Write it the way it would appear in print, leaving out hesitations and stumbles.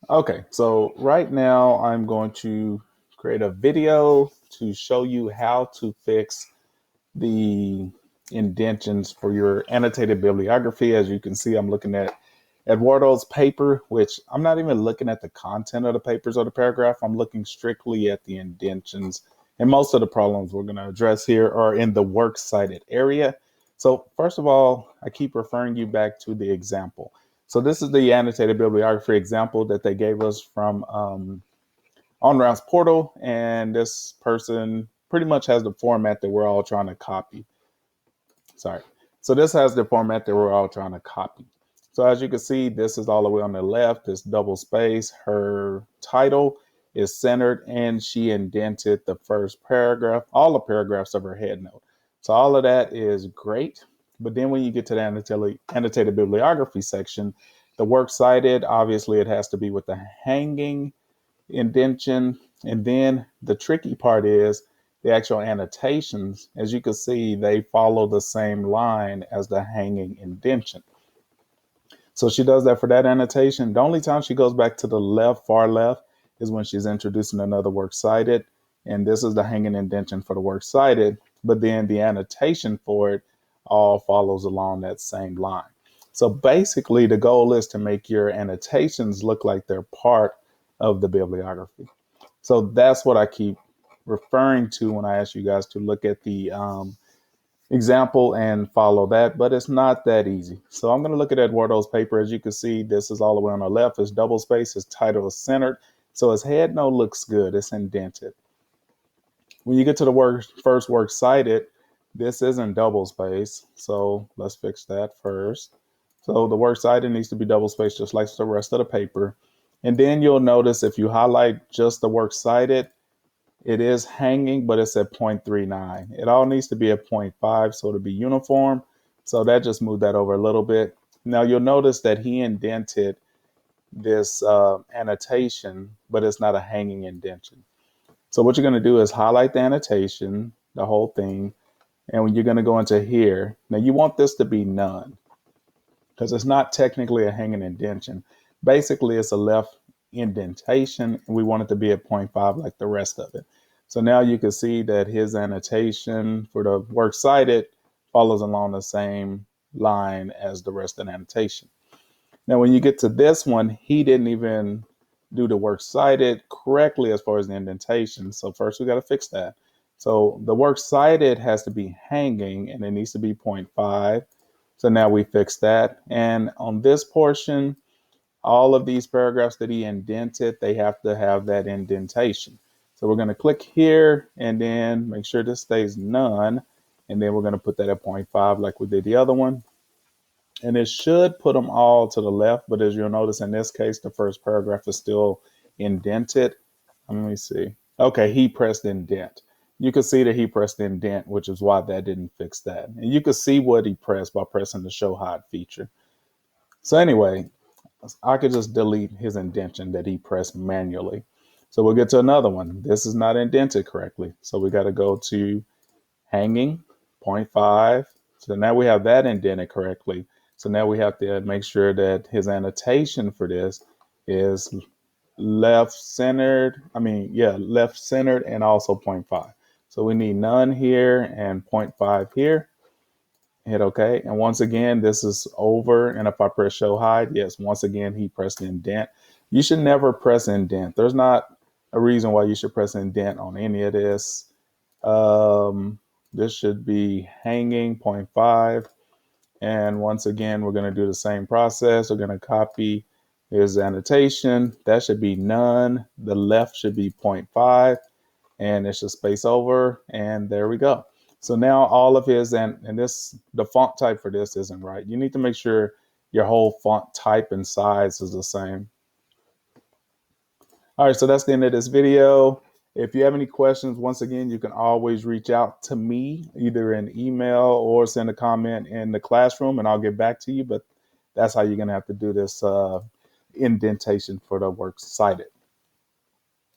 Okay, so right now I'm going to create a video to show you how to fix the indentions for your annotated bibliography. As you can see, I'm looking at Eduardo's paper, which I'm not even looking at the content of the papers or the paragraph. I'm looking strictly at the indentions. And most of the problems we're going to address here are in the works cited area. So first of all, I keep referring you back to the example. So this is the annotated bibliography example that they gave us from OnRoutes portal. And this person pretty much has the format that we're all trying to copy. Sorry. So this has the format that we're all trying to copy. So as you can see, this is all the way on the left. It's double space. Her title is centered and she indented the first paragraph, all the paragraphs of her head note. So all of that is great. But then when you get to the annotated bibliography section, the works cited, obviously it has to be with the hanging indentation. And then the tricky part is the actual annotations. As you can see, they follow the same line as the hanging indentation. So she does that for that annotation. The only time she goes back to the left, far left, is when she's introducing another works cited. And this is the hanging indentation for the works cited. But then the annotation for it all follows along that same line. So basically, the goal is to make your annotations look like they're part of the bibliography. So that's what I keep referring to when I ask you guys to look at the example and follow that, but it's not that easy. So I'm going to look at Eduardo's paper. As you can see, this is all the way on the left. It's double space. His title is centered. So his head note looks good. It's indented. When you get to the first works cited, this isn't double space. So let's fix that first. So the works cited needs to be double spaced just like the rest of the paper. And then you'll notice if you highlight just the works cited, it is hanging, but it's at 0.39. It all needs to be at 0.5 so to be uniform. So that just moved that over a little bit. Now you'll notice that he indented this annotation, but it's not a hanging indentation. So what you're going to do is highlight the annotation, the whole thing, and when you're going to go into here, now you want this to be none because it's not technically a hanging indentation. Basically, it's a left indentation, and we want it to be at 0.5 like the rest of it. So now you can see that his annotation for the works cited follows along the same line as the rest of the annotation. Now, when you get to this one, he didn't even do the works cited correctly as far as the indentation. So first we got to fix that. So the works cited has to be hanging and it needs to be 0.5. So now we fix that. And on this portion, all of these paragraphs that he indented, they have to have that indentation. So we're going to click here and then make sure this stays none. And then we're going to put that at 0.5 like we did the other one. And it should put them all to the left. But as you'll notice in this case, the first paragraph is still indented. Let me see. Okay, he pressed indent. You can see that he pressed indent, which is why that didn't fix that. And you can see what he pressed by pressing the show hide feature. So anyway, I could just delete his indentation that he pressed manually. So we'll get to another one. This is not indented correctly. So we got to go to hanging 0.5. So now we have that indented correctly. So now we have to make sure that his annotation for this is left centered. Left centered and also 0.5. So we need none here and 0.5 here. Hit OK. And once again, this is over. And if I press show hide, yes, once again, he pressed indent. You should never press indent. There's not a reason why you should press indent on any of this. This should be hanging 0.5. And once again, we're going to do the same process. We're going to copy his annotation. That should be none. The left should be 0.5. And it should space over. And there we go. So now all of his, and this, the font type for this isn't right. You need to make sure your whole font type and size is the same. All right, so that's the end of this video. If you have any questions, once again, you can always reach out to me, either in email or send a comment in the classroom, and I'll get back to you. But that's how you're going to have to do this indentation for the works cited.